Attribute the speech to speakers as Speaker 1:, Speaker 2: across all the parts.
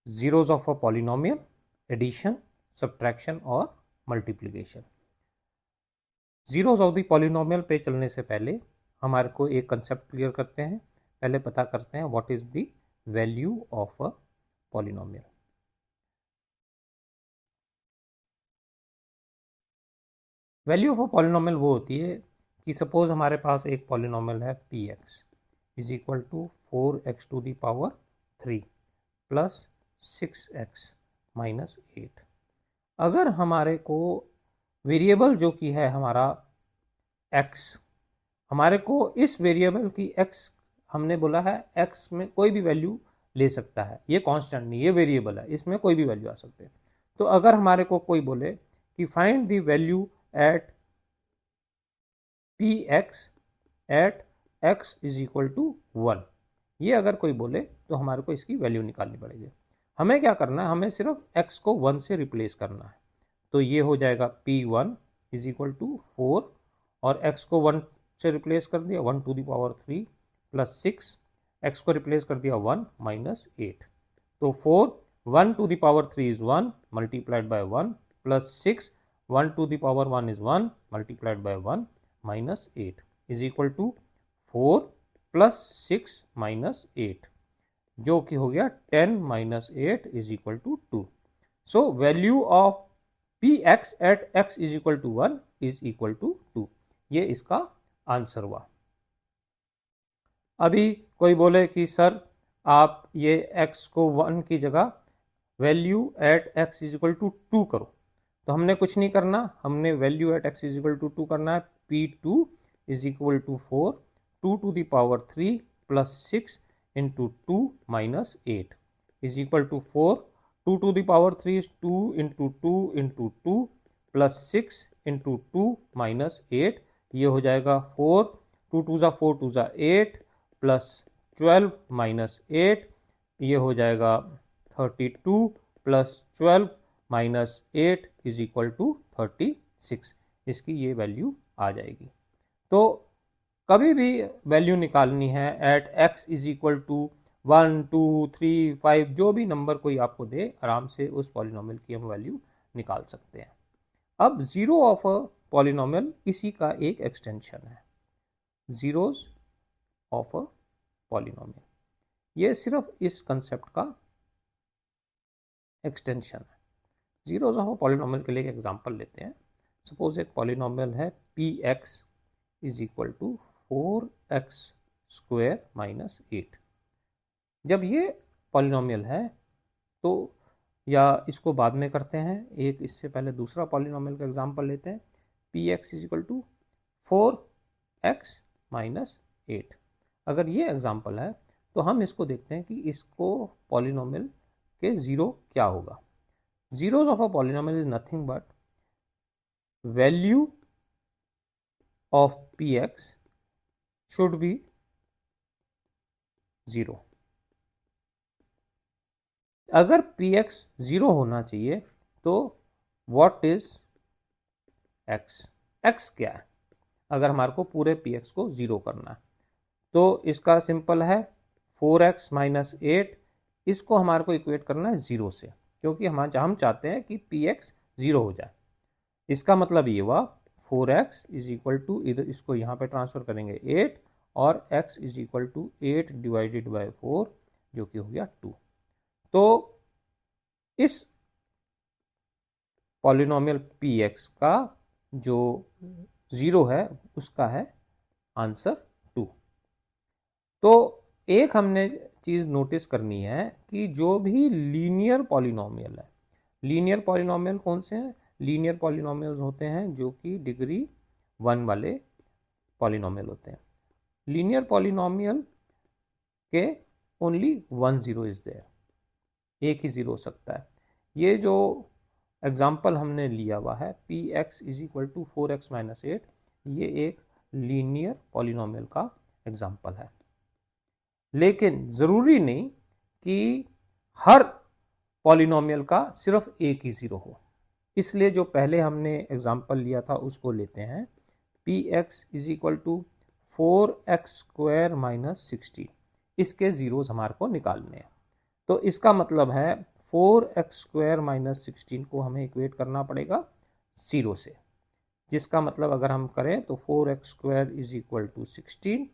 Speaker 1: Zeros of a polynomial, addition, subtraction और multiplication. Zeros of the polynomial पे चलने से पहले हमारे को एक कंसेप्ट क्लियर करते हैं। पहले पता करते हैं what is the value of a polynomial. Value of a polynomial वो होती है कि सपोज हमारे पास एक पॉलिनोमियल है p x is equal to 4x to the power 3 plus 6x minus 8। अगर हमारे को वेरिएबल जो कि है हमारा x, हमारे को इस वेरिएबल की x हमने बोला है x में कोई भी वैल्यू ले सकता है, ये कांस्टेंट नहीं, ये वेरिएबल है, इसमें कोई भी वैल्यू आ सकते हैं। तो अगर हमारे को कोई बोले कि find the value at p x at x is equal to 1, ये अगर कोई बोले तो हमारे को इसकी वैल्यू निकालनी पड़ेगी। हमें क्या करना है, हमें सिर्फ x को 1 से रिप्लेस करना है। तो ये हो जाएगा p1 इज इक्वल टू 4 और x को 1 से रिप्लेस कर दिया 1 to the power 3 plus 6, x को रिप्लेस कर दिया 1 माइनस 8। तो 4 1 to the power 3 is 1 multiplied by 1 plus 6 1 to the power 1 is 1 multiplied by 1 minus 8 is equal to 4 plus 6 minus 8, जो कि हो गया 10 minus 8 is equal to 2। So value of p x at x is equal to 1 is equal to 2। ये इसका answer हुआ। अभी कोई बोले कि सर आप ये x को 1 की जगह value at x is equal to 2 करो, तो हमने कुछ नहीं करना, हमने value at x is equal to 2 करना है। p2 is equal to 4 2 to the power 3 plus 6 into 2 minus 8 is equal to 4 2 to the power 3 is 2 into 2 into 2 plus 6 into 2 minus 8, ये हो जाएगा 4 2 टू ज़ा 4 टू ज़ा 8 प्लस 12 माइनस 8, ये हो जाएगा 32 plus 12 minus 8 is equal to 36। इसकी ये वैल्यू आ जाएगी। तो कभी भी वैल्यू निकालनी है at x is equal to 1 2 3 5, जो भी नंबर कोई आपको दे, आराम से उस पॉलिनोमियल की हम वैल्यू निकाल सकते हैं। अब जीरो ऑफ अ पॉलिनोमियल इसी का एक एक्सटेंशन है, जीरोज ऑफ अ पॉलिनोमियल, ये सिर्फ इस कंसेप्ट का एक्सटेंशन है। जीरोज ऑफ अ पॉलिनोमियल के लिए एक एग्जांपल लेते हैं। सपोज एक पॉलिनोमियल है p x is equal to 4x square minus 8। जब ये पॉलिनोमियल है तो, या इसको बाद में करते हैं, एक इससे पहले दूसरा पॉलिनोमियल का एग्जांपल लेते हैं। P x is equal to 4x minus 8। अगर ये एग्जांपल है तो हम इसको देखते हैं कि इसको पॉलिनोमियल के जीरो क्या होगा। Zeros of a polynomial is nothing but value of p x should be 0। अगर पी एक्स 0 होना चाहिए तो व्हाट इज एक्स, एक्स क्या है, अगर हमारे को पूरे पी एक्स को 0 करना है तो इसका सिंपल है 4x माइनस 8, इसको हमारे को इक्वेट करना है 0 से, क्योंकि हम चाहते हैं कि पी एक्स 0 हो जाए। इसका मतलब ये हुआ 4x इज इक्वल टू, इधर इसको यहाँ पे ट्रांसफर करेंगे 8 और x is equal to 8 divided by 4, जो कि हो गया 2। तो इस पॉलिनोमियल पी एक्स का जो 0 है उसका है आंसर 2। तो एक हमने चीज नोटिस करनी है कि जो भी लीनियर पॉलिनोमियल है, लीनियर पॉलिनोमियल कौन से हैं, लीनियर पॉलिनोमियल्स होते हैं जो कि डिग्री 1 वाले पॉलिनोमियल होते हैं। लीनियर पॉलिनोमियल के ओनली 1 0 इज देयर, एक ही 0 हो सकता है। ये जो एग्जाम्पल हमने लिया हुआ है p x is equal to 4x minus 8, ये एक लीनियर पॉलिनोमियल का एग्जाम्पल है। लेकिन ज़रूरी नहीं कि हर पॉलिनोमियल का सिर्फ एक ही 0 हो, इसलिए जो पहले हमने एग्जाम्पल लिया था उसको लेते हैं। P x is equal to 4x square minus 16, इसके जीरोस हमारे को निकालने हैं। तो इसका मतलब है 4x² माइनस 16 को हमें इक्वेट करना पड़ेगा 0 से, जिसका मतलब अगर हम करें तो 4x² इज इक्वल टू 16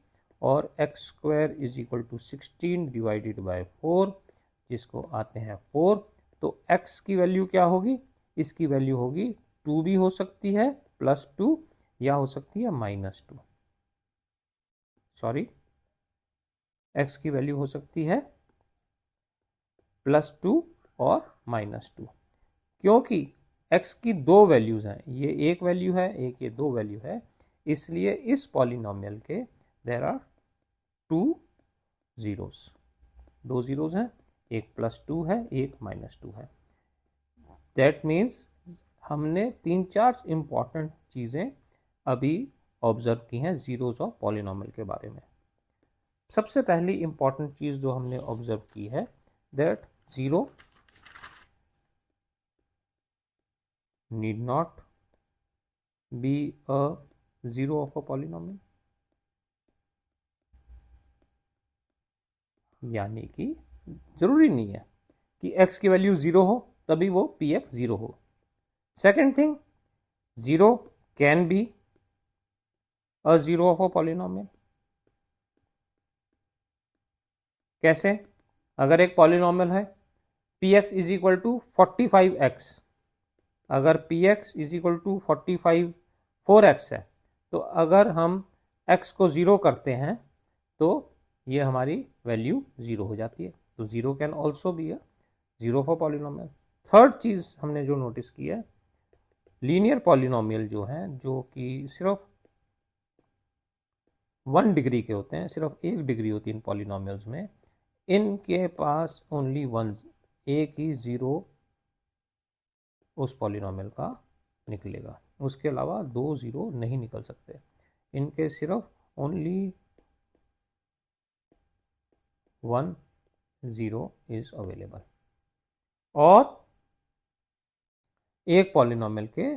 Speaker 1: और x² is equal to 16 divided by 4, जिसको आते हैं 4। तो x की वैल्यू क्या होगी? इसकी वैल्यू होगी 2 भी हो सकती है +2 या हो सकती है -2। सॉरी, x की वैल्यू हो सकती है +2 और -2, क्योंकि x की दो वैल्यूज हैं, ये एक वैल्यू है, एक ये दो वैल्यू है, इसलिए इस पॉलिनोमियल के देयर आर 2 जीरोस, दो जीरोस हैं, एक +2 है, एक -2 है। दैट मीन्स हमने 3-4 इंपॉर्टेंट चीज़ें अभी ऑब्जर्व की हैं जीरोस ऑफ पॉलिनोमियल के बारे में। सबसे पहली इंपॉर्टेंट चीज़ जो हमने ऑब्जर्व की है that zero need not be a zero of a polynomial, यानी कि जरूरी नहीं है कि x की वैल्यू 0 हो तभी वो px 0 हो। Second thing, 0 can be a zero of a polynomial. कैसे? अगर एक पॉलिनोमियल है px is equal to 45x, अगर px is equal to 4x है, तो अगर हम x को 0 करते हैं तो ये हमारी वैल्यू 0 हो जाती है। तो 0 can also be a zero for polynomial. Third चीज हमने जो नोटिस की है, लीनियर पॉलिनोमियल जो हैं, जो कि सिर्फ 1 डिग्री के होते हैं, सिर्फ 1 डिग्री होती है इन पॉलिनोमियल्स में, इनके पास ओनली वन, एक ही जीरो उस पॉलिनोमियल का निकलेगा, उसके अलावा 2 जीरो नहीं निकल सकते। इनके सिर्फ ओनली 1 जीरो इज अवेलेबल। और एक पॉलिनोमियल के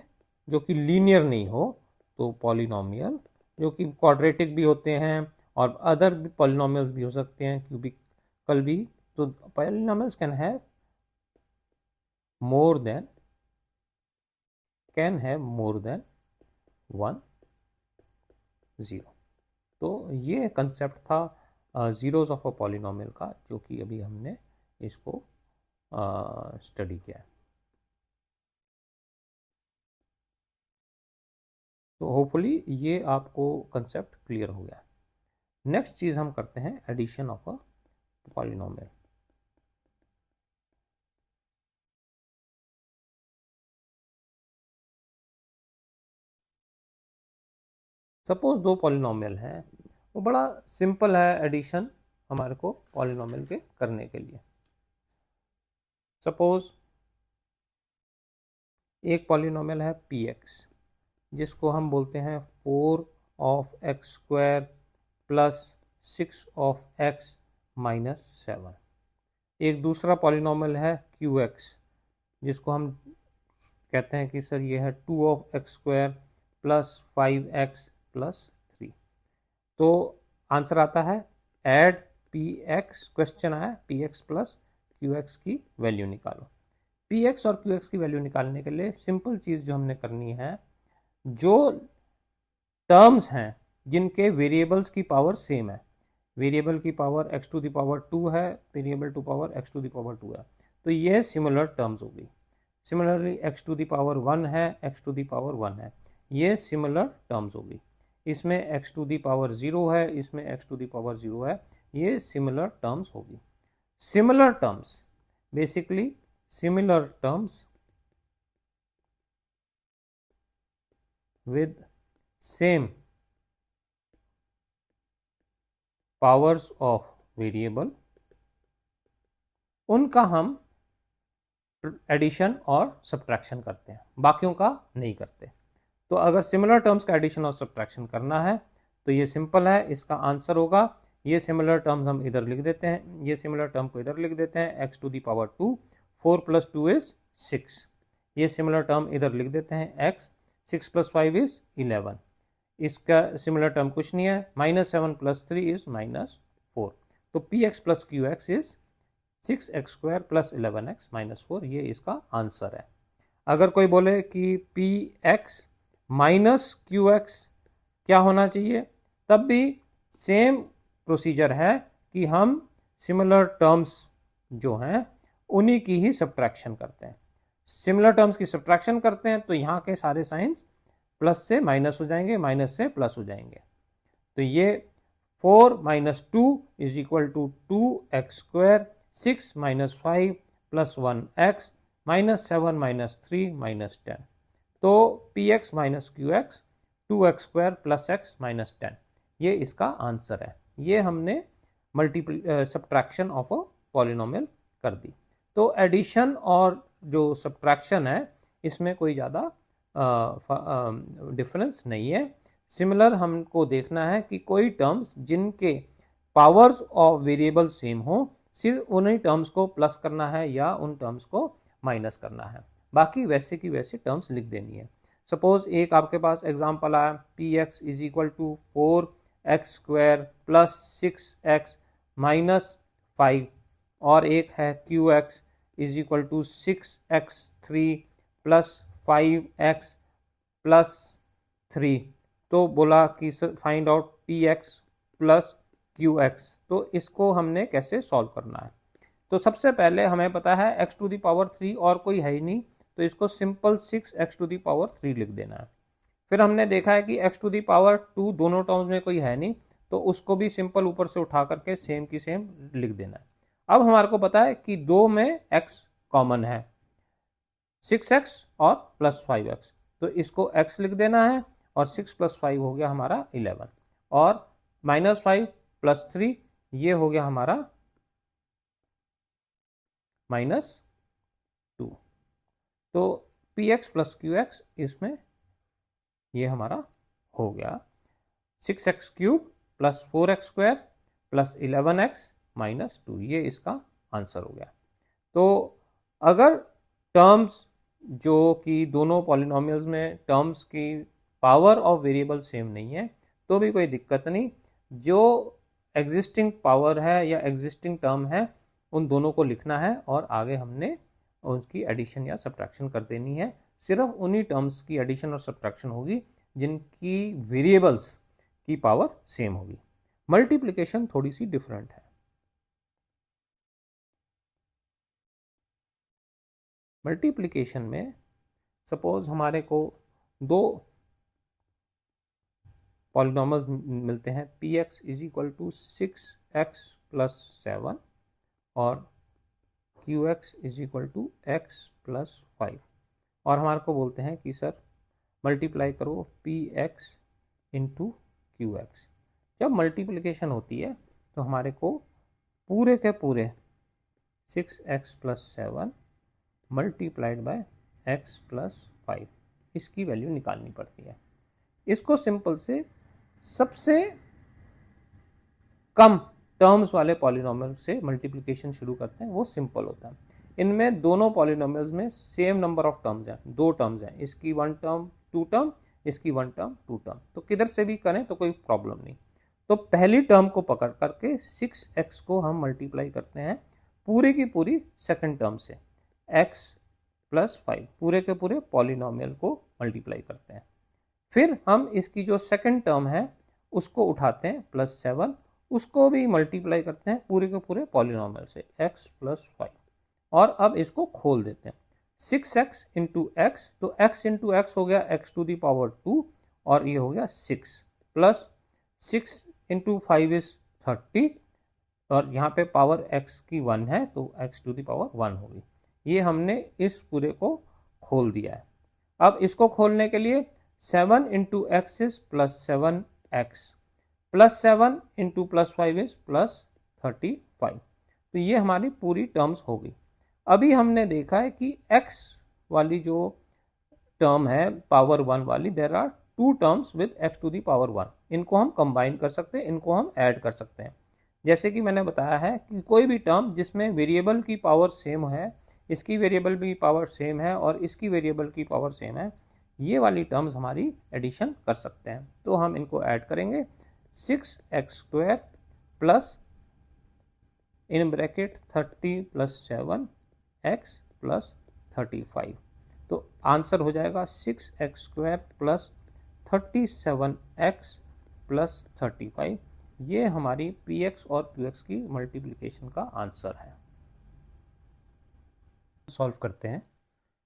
Speaker 1: जो कि लीनियर नहीं हो, तो पॉलिनोमियल जो कि क्वाड्रेटिक भी होते हैं और अदर भी पॉलिनोमियल्स भी हो सकते हैं, क्यूबिकल भी, तो polynomials can have more than 1 zero. तो ये कंसेप्ट था जीरोस ऑफ अ पॉलिनोमियल का, जो कि अभी हमने इसको स्टडी किया है। तो होपफुली ये आपको कंसेप्ट क्लियर हो गया। नेक्स्ट चीज हम करते हैं addition of a polynomial. Suppose दो पॉलिनोमियल हैं, वो बड़ा सिंपल है एडिशन हमारे को पॉलिनोमियल के करने के लिए। सपोज एक पॉलिनोमियल है px, जिसको हम बोलते हैं 4 of x square plus 6 of x minus 7। एक दूसरा पॉलिनोमियल है qx, जिसको हम कहते हैं कि सर ये है 2 of x square plus 5x plus 3। तो आंसर आता है एड px, क्वेश्चन आया px प्लस qx की वैल्यू निकालो। px और qx की वैल्यू निकालने के लिए सिंपल चीज जो हमने करनी है, जो टर्म्स हैं जिनके वेरिएबल्स की पावर सेम है, वेरिएबल की power x to the power 2 है, variable to power x to the power 2 है, तो ये सिमिलर टर्म्स होगी। Similarly x to the power 1 है, x टू द पावर 1 है, ये सिमिलर टर्म्स होगी। इसमें x टू द पावर 0 है, इसमें x टू द पावर 0 है, ये सिमिलर टर्म्स होगी। Similar terms, basically similar terms with same powers of variable, उनका हम एडिशन और सब्ट्रैक्शन करते हैं, बाकियों का नहीं करते। तो अगर सिमिलर टर्म्स का एडिशन और सब्ट्रैक्शन करना है तो ये सिंपल है, इसका आंसर होगा, ये सिमिलर टर्म्स हम इधर लिख देते हैं, ये सिमिलर टर्म को इधर लिख देते हैं, x to the power 2, 4 plus 2 is 6। ये सिमिलर टर्म इधर लिख देते हैं x, 6 प्लस 5 इज 11। इसका सिमिलर टर्म कुछ नहीं है, -7 प्लस 3 इज -4। तो px plus qx is 6x² plus 11x minus 4, ये इसका आंसर है। अगर कोई बोले कि px माइनस qx क्या होना चाहिए, तब भी सेम प्रोसीजर है कि हम सिमिलर टर्म्स जो हैं उन्हीं की ही सब्ट्रैक्शन करते हैं। सिमिलर टर्म्स की सब्ट्रैक्शन करते हैं तो यहाँ के सारे साइंस प्लस से माइनस हो जाएंगे, माइनस से प्लस हो जाएंगे। तो ये 4 minus 2 is equal to 2x², 6 minus 5 plus 1x minus 7 minus 3 minus 10। तो px minus qx 2x² plus x minus 10, ये इसका आंसर है। ये हमने सब्ट्रैक्शन ऑफ अ पॉलिनोमियल कर दी। तो एडिशन और जो सब्ट्रैक्शन है इसमें कोई ज़्यादा डिफरेंस नहीं है। सिमिलर हमको देखना है कि कोई टर्म्स जिनके पावर्स ऑफ वेरिएबल सेम हो, सिर्फ उन्हीं टर्म्स को प्लस करना है या उन टर्म्स को माइनस करना है, बाकी वैसे की वैसे टर्म्स लिख देनी है। सपोज एक आपके पास एग्जांपल आया, px is equal to 4x² plus 6x minus 5, और एक है qx is equal to 6x3 plus 5x plus 3। तो बोला कि find out px plus qx, तो इसको हमने कैसे सॉल्व करना है। तो सबसे पहले हमें पता है x टू दी पावर 3 और कोई है ही नहीं, तो इसको simple 6x to the power 3 लिख देना है। फिर हमने देखा है कि x टू दी पावर 2 दोनों टर्म्स में कोई है नहीं, तो उसको भी सिंपल ऊपर से उठा करके सेम की सेम लिख देना है। अब हमारे को पता है कि दो में x कॉमन है, 6x और प्लस 5x, तो इसको x लिख देना है, और 6 प्लस 5 हो गया हमारा 11, और माइनस 5 प्लस 3 ये हो गया हमारा माइनस 2। तो px प्लस qx इसमें ये हमारा हो गया 6x³ plus 4x² plus 11x minus 2, ये इसका आंसर हो गया। तो अगर टर्म्स जो कि दोनों पॉलिनोमियल्स में टर्म्स की पावर ऑफ वेरिएबल सेम नहीं है तो भी कोई दिक्कत नहीं, जो एग्जिस्टिंग पावर है या एग्जिस्टिंग टर्म है उन दोनों को लिखना है, और आगे हमने उसकी एडिशन या सब्ट्रैक्शन कर देनी है। सिर्फ उन्हीं टर्म्स की एडिशन और सब्ट्रैक्शन होगी जिनकी वेरिएबल्स की पावर सेम होगी। मल्टीप्लिकेशन थोड़ी सी डिफरेंट है। मल्टीप्लिकेशन में सपोज हमारे को दो पॉलिनोमियल मिलते हैं, px is equal to 6x plus 7 और qx is equal to x plus 5, और हमारे को बोलते हैं कि सर मल्टीप्लाई करो px इंटू qx। जब मल्टीप्लिकेशन होती है तो हमारे को पूरे के पूरे 6x plus 7 multiplied by x plus 5 इसकी वैल्यू निकालनी पड़ती है। इसको सिंपल से सबसे कम टर्म्स वाले पॉलिनोमियल से मल्टीप्लिकेशन शुरू करते हैं, वो सिंपल होता है। इनमें दोनों पॉलिनोमियल्स में सेम नंबर ऑफ टर्म्स हैं, दो टर्म्स हैं, इसकी 1 टर्म 2 टर्म, इसकी 1 टर्म 2 टर्म, तो किधर से भी करें तो कोई प्रॉब्लम नहीं। तो पहली टर्म को पकड़ करके 6x को हम मल्टीप्लाई करते हैं पूरी की पूरी सेकंड टर्म से, x प्लस 5 पूरे के पूरे पॉलिनोमियल को मल्टीप्लाई करते हैं। फिर हम इसकी जो सेकंड टर्म है उसको उठाते हैं प्लस 7, उसको भी मल्टीप्लाई करते हैं पूरे के पूरे पॉलिनोमियल से x प्लस 5, और अब इसको खोल देते हैं 6x इंटू एक्स, तो x इंटू एक्स हो गया x टू दी पावर 2, और ये हो गया 6 प्लस 6 इंटू 5 इज 30, और यहाँ पे पावर x की 1 है तो x टू दी पावर 1 होगी। ये हमने इस पूरे को खोल दिया है। अब इसको खोलने के लिए 7 into x is plus 7x plus 7 into plus 5 is plus 35, तो ये हमारी पूरी टर्म्स हो गई। अभी हमने देखा है कि x वाली जो टर्म है पावर 1 वाली, there are 2 terms with x to the power 1, इनको हम कंबाइन कर सकते हैं, इनको हम ऐड कर सकते हैं। जैसे कि मैंने बताया है कि कोई भी टर्म जिसमें वेरिएबल की पावर सेम है, इसकी वेरिएबल की पावर सेम है और इसकी वेरिएबल की पावर सेम है, ये वाली टर्म्स हमारी एडिशन कर सकते हैं। तो हम इनको ऐड करेंगे 6x² plus in bracket 30 + 7 x + 35। तो आंसर हो जाएगा 6x² + 37x + 35। ये हमारी px और qx की मल्टीप्लिकेशन का आंसर है। सॉल्व करते हैं।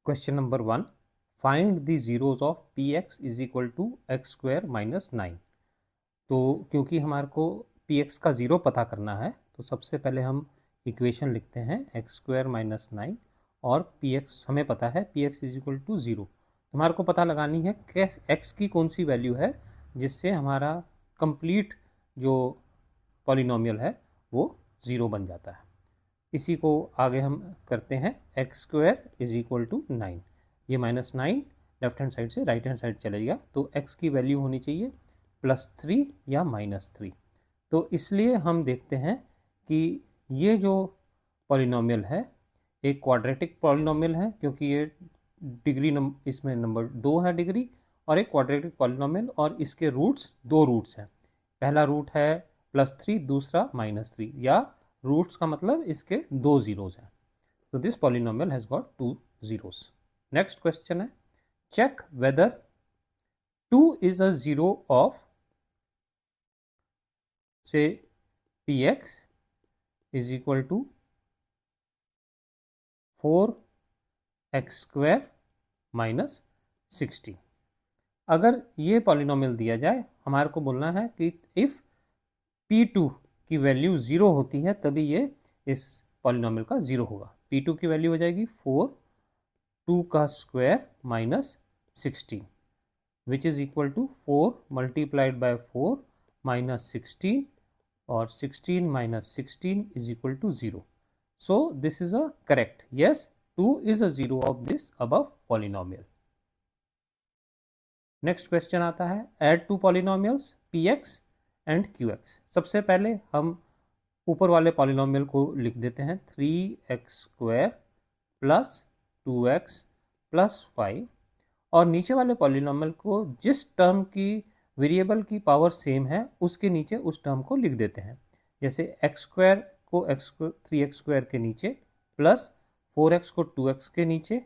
Speaker 1: Question number 1, find the zeros of px = x² - 9। तो क्योंकि हमारे को px का ज़ीरो पता करना है तो सबसे पहले हम इक्वेशन लिखते हैं x² - 9 और px हमें पता है px = 0। हमारे को पता लगानी है कि x की कौन सी वैल्यू है जिससे हमारा कंप्लीट जो पॉलिनोमियल है वो 0 बन जाता है। इसी को आगे हम करते हैं x² = 9। ये -9 लेफ्ट हैंड साइड से राइट हैंड साइड चलेगा तो x की वैल्यू होनी चाहिए +3 या -3। तो इसलिए हम देखते हैं कि ये जो पॉलिनोमियल है एक क्वाड्रेटिक पॉलिनोमियल है, क्योंकि ये डिग्री इसमें नंबर 2 है डिग्री, और एक क्वाड्रेटिक पॉलिनोमियल और इसके रूट्स 2 रूट्स हैं। पहला रूट है +3, दूसरा -3, या रूट्स का मतलब इसके 2 जीरोज हैं। तो this polynomial has got 2 zeros। Next question है, check whether 2 is a zero of say px = 4x² - 60। अगर ये पॉलिनोमियल दिया जाए, हमारे को बोलना है कि इफ p2 की वैल्यू 0 होती है तभी ये इस पॉलिनोमियल का 0 होगा। p2 की वैल्यू हो जाएगी 4 2 का square - 60 which is equal to 4 × 4 - 16, और 16 - 16 is equal to 0. So this is a correct. Yes, 2 is a zero of this above polynomial. Next question आता है, add two polynomials px and qx। सबसे पहले हम ऊपर वाले पॉलिनोमियल को लिख देते हैं 3x² + 2x + 5, और नीचे वाले पॉलिनोमियल को जिस टर्म की वेरिएबल की पावर सेम है उसके नीचे उस टर्म को लिख देते हैं। जैसे x² को 3x² के नीचे, प्लस 4x को 2x के नीचे,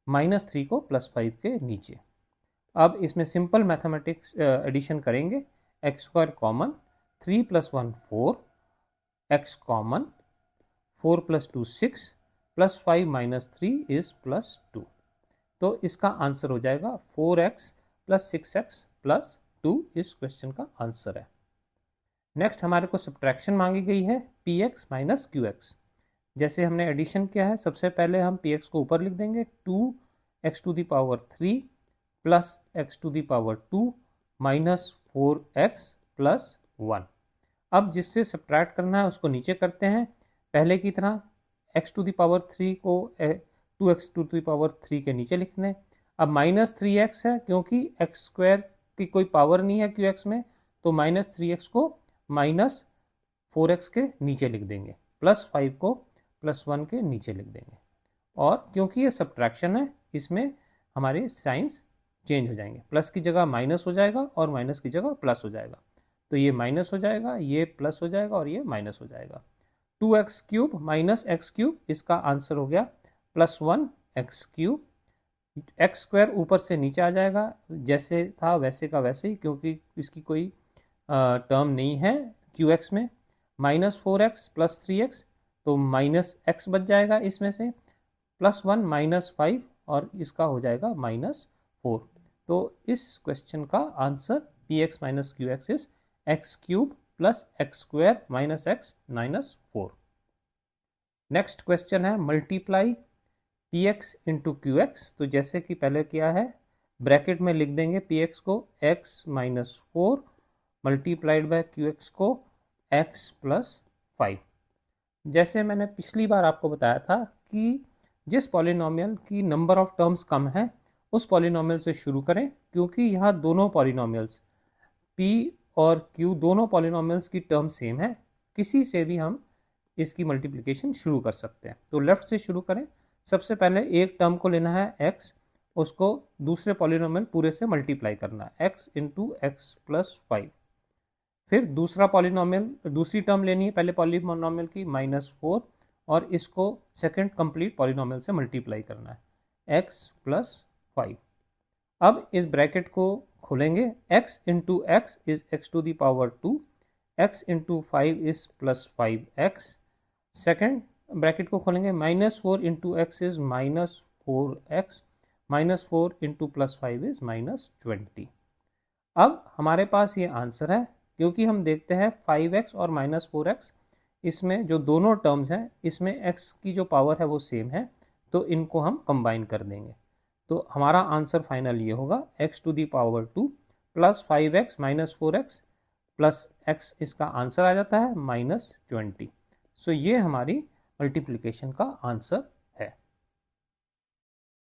Speaker 1: -3 को +5 के नीचे। अब इसमें सिंपल मैथमेटिक्स एडिशन करेंगे। x² common, 3 + 1 4, x common, 4 + 2 6, +5 - 3 is +2। तो इसका आंसर हो जाएगा 4x + 6x + 2। इस क्वेश्चन का आंसर है। नेक्स्ट हमारे को सब्ट्रैक्शन मांगी गई है px - qx। जैसे हमने एडिशन किया है, सबसे पहले हम px को ऊपर लिख देंगे 2x³ + x² -4x + 1। अब जिससे सब्ट्रैक्ट करना है उसको नीचे करते हैं पहले की तरह, x³ को 2x³ के नीचे लिखने। अब -3x है, क्योंकि x² की कोई पावर नहीं है qx में, तो -3x को -4x के नीचे लिख देंगे, +5 को +1 के नीचे लिख देंगे। और क्योंकि ये सब्ट्रैक्शन है, इसमें हमारे साइंस चेंज हो जाएंगे, प्लस की जगह माइनस हो जाएगा और माइनस की जगह प्लस हो जाएगा। तो ये माइनस हो जाएगा, ये प्लस हो जाएगा और ये माइनस हो जाएगा। 2x³ - x³, इसका आंसर हो गया +1x³। x² ऊपर से नीचे आ जाएगा, जैसे था वैसे का वैसे ही, क्योंकि इसकी कोई टर्म नहीं है qx में। -4x + 3x, तो -x बच जाएगा इसमें से, +1 - 5, और इसका हो जाएगा -4। तो इस क्वेश्चन का answer px - qx is x³ + x² - x - 4। Next question है, मल्टीप्लाई px × qx। तो जैसे कि पहले किया है, ब्रैकेट में लिख देंगे px को x - 4 × qx को x + 5। जैसे मैंने पिछली बार आपको बताया था कि जिस पॉलिनोमियल की नंबर ऑफ टर्म्स कम है उस पॉलिनोमियल से शुरू करें, क्योंकि यहाँ दोनों पॉलिनोमियल्स p और q दोनों पॉलिनोमियल्स की टर्म सेम है, किसी से भी हम इसकी मल्टीप्लिकेशन शुरू कर सकते हैं। तो लेफ्ट से शुरू करें। सबसे पहले एक टर्म को लेना है x, उसको दूसरे पॉलिनोमियल पूरे से मल्टीप्लाई करना है, x × x + 5। फिर दूसरा पॉलिनोमियल, दूसरी टर्म लेनी है पहले पॉलिनोमियल की -4, और इसको सेकंड कंप्लीट पॉलिनोमियल से मल्टीप्लाई करना है x + 5। अब इस ब्रैकेट को खोलेंगे, x into x is x⁻², x into 5 is +5x। Second bracket को खोलेंगे, -4 into x is -4x, -4 into +5 is -20। अब हमारे पास ये आंसर है, क्योंकि हम देखते हैं 5x और -4x, इसमें जो दोनों टर्म्स हैं इसमें x की जो पावर है वो सेम है, तो इनको हम कंबाइन कर देंगे। तो हमारा आंसर फाइनल ये होगा x⁻² + 5x - 4x plus x, इसका आंसर आ जाता है -20। सो ये हमारी मल्टीप्लिकेशन का आंसर